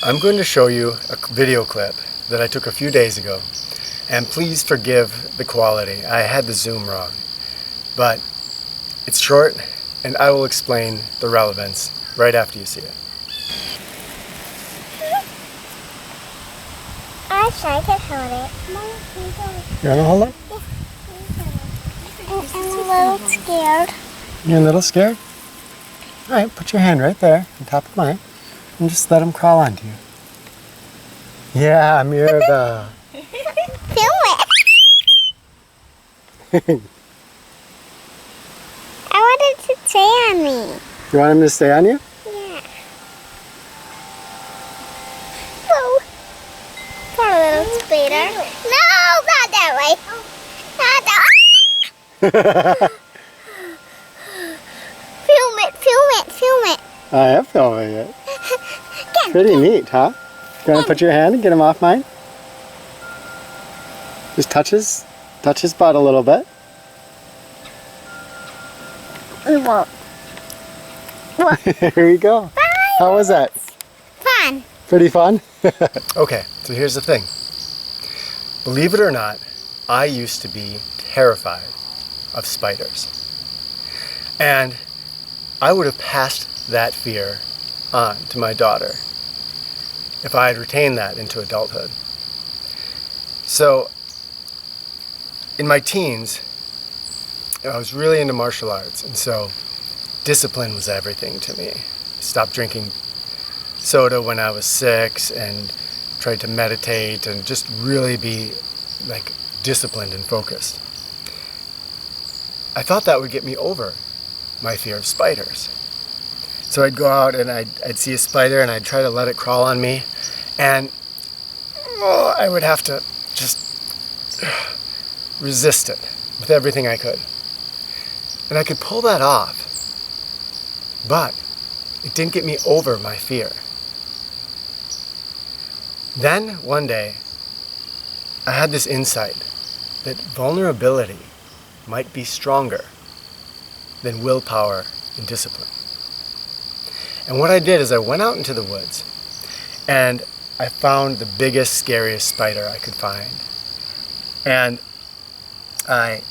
I'm going to show you a video clip that I took a few days ago, and please forgive the quality. I had the zoom wrong, but it's short and I will explain the relevance right after you see it. I tried to hold it. You want to hold it? I'm a little scared. You're a little scared? All right, put your hand right there on top of mine and just let him crawl onto you. Yeah, Mirabelle. Film it. I wanted to stay on me. You want him to stay on you? Yeah. Whoa. Poor little spider. No, not that way. Not that way. Film it, film it, film it. I am filming it. Pretty neat, huh? You want to put your hand and get him off mine? Just touch his butt a little bit. Whoa. Here we go. Bye. How was that? Fun. Pretty fun? Okay, so here's the thing. Believe it or not, I used to be terrified of spiders. And I would have passed that fear on to my daughter if I had retained that into adulthood. So, in my teens, I was really into martial arts, and so discipline was everything to me. Stopped drinking soda when I was 6 and tried to meditate and just really be like disciplined and focused. I thought that would get me over my fear of spiders. So I'd go out and I'd see a spider and I'd try to let it crawl on me, and I would have to just resist it with everything I could. And I could pull that off, but it didn't get me over my fear. Then one day, I had this insight that vulnerability might be stronger than willpower and discipline. And what I did is I went out into the woods and I found the biggest, scariest spider I could find. And I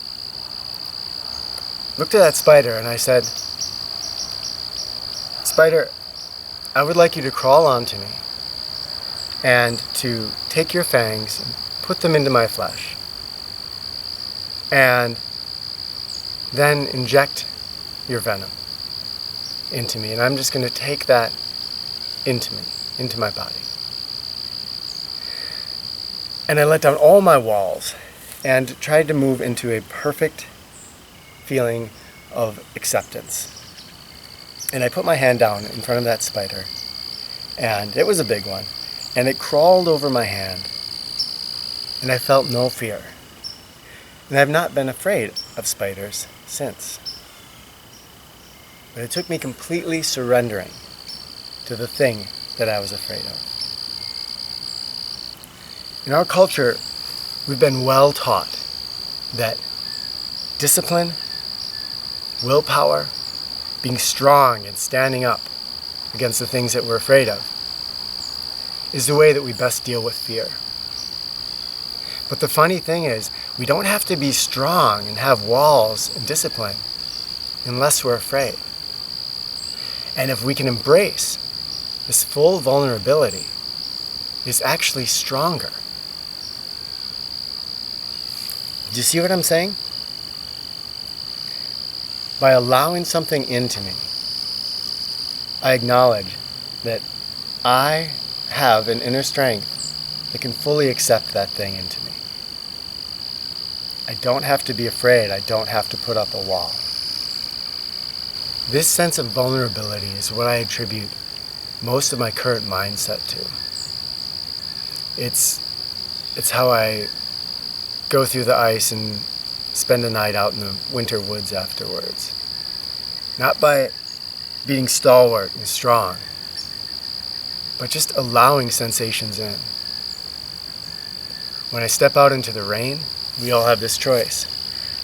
looked at that spider and I said, "Spider, I would like you to crawl onto me and to take your fangs and put them into my flesh and then inject your venom into me, and I'm just going to take that into me, into my body." And I let down all my walls and tried to move into a perfect feeling of acceptance. And I put my hand down in front of that spider, and it was a big one, and it crawled over my hand, and I felt no fear. And I've not been afraid of spiders since. But it took me completely surrendering to the thing that I was afraid of. In our culture, we've been well taught that discipline, willpower, being strong and standing up against the things that we're afraid of is the way that we best deal with fear. But the funny thing is, we don't have to be strong and have walls and discipline unless we're afraid. And if we can embrace this full vulnerability, it's actually stronger. Do you see what I'm saying? By allowing something into me, I acknowledge that I have an inner strength that can fully accept that thing into me. I don't have to be afraid. I don't have to put up a wall. This sense of vulnerability is what I attribute most of my current mindset to. It's how I go through the ice and spend a night out in the winter woods afterwards. Not by being stalwart and strong, but just allowing sensations in. When I step out into the rain, we all have this choice.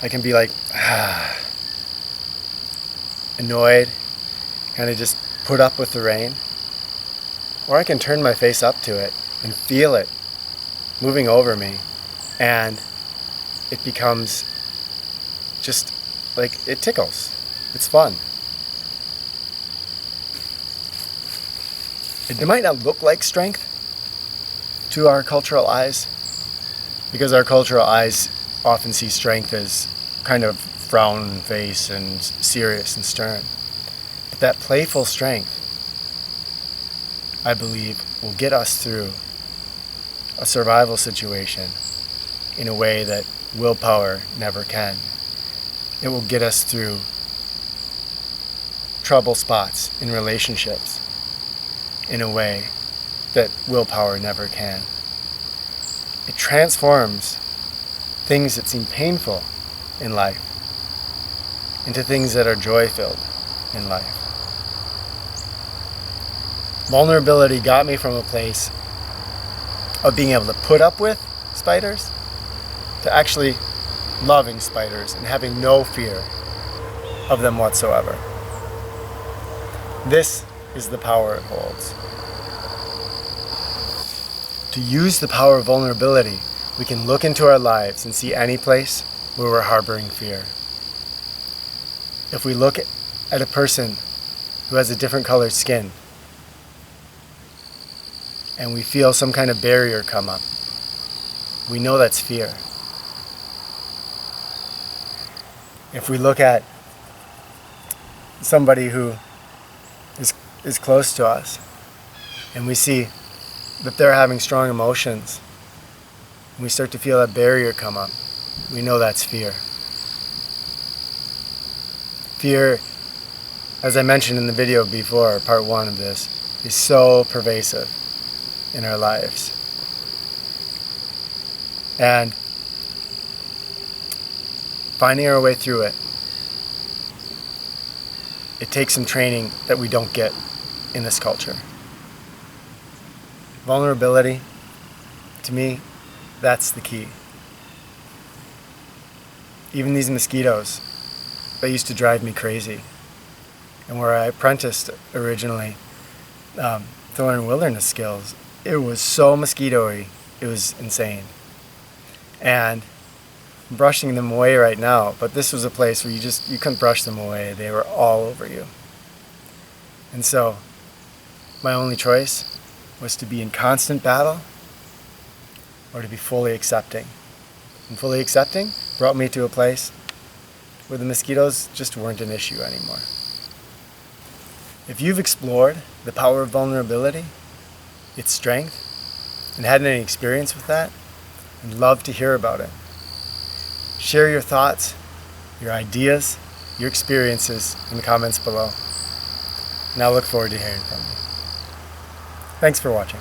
I can be like, annoyed, kind of just put up with the rain, or I can turn my face up to it and feel it moving over me, and it becomes just like, it tickles. It's fun. It might not look like strength to our cultural eyes, because our cultural eyes often see strength as kind of frown face and serious and stern. But that playful strength, I believe, will get us through a survival situation in a way that willpower never can. It will get us through trouble spots in relationships in a way that willpower never can. It transforms things that seem painful in life into things that are joy-filled in life. Vulnerability got me from a place of being able to put up with spiders to actually loving spiders and having no fear of them whatsoever. This is the power it holds. To use the power of vulnerability, we can look into our lives and see any place where we're harboring fear. If we look at a person who has a different colored skin and we feel some kind of barrier come up, we know that's fear. If we look at somebody who is close to us and we see that they're having strong emotions, and we start to feel that barrier come up, we know that's fear. Fear, as I mentioned in the video before, part 1 of this, is so pervasive in our lives. And finding our way through it, it takes some training that we don't get in this culture. Vulnerability, to me, that's the key. Even these mosquitoes, they used to drive me crazy. And where I apprenticed originally to learn wilderness skills, it was so mosquito-y, it was insane. And I'm brushing them away right now, but this was a place where you couldn't brush them away. They were all over you. And so my only choice was to be in constant battle or to be fully accepting. And fully accepting brought me to a place where the mosquitoes just weren't an issue anymore. If you've explored the power of vulnerability, its strength, and had any experience with that, I'd love to hear about it. Share your thoughts, your ideas, your experiences in the comments below. And I look forward to hearing from you. Thanks for watching.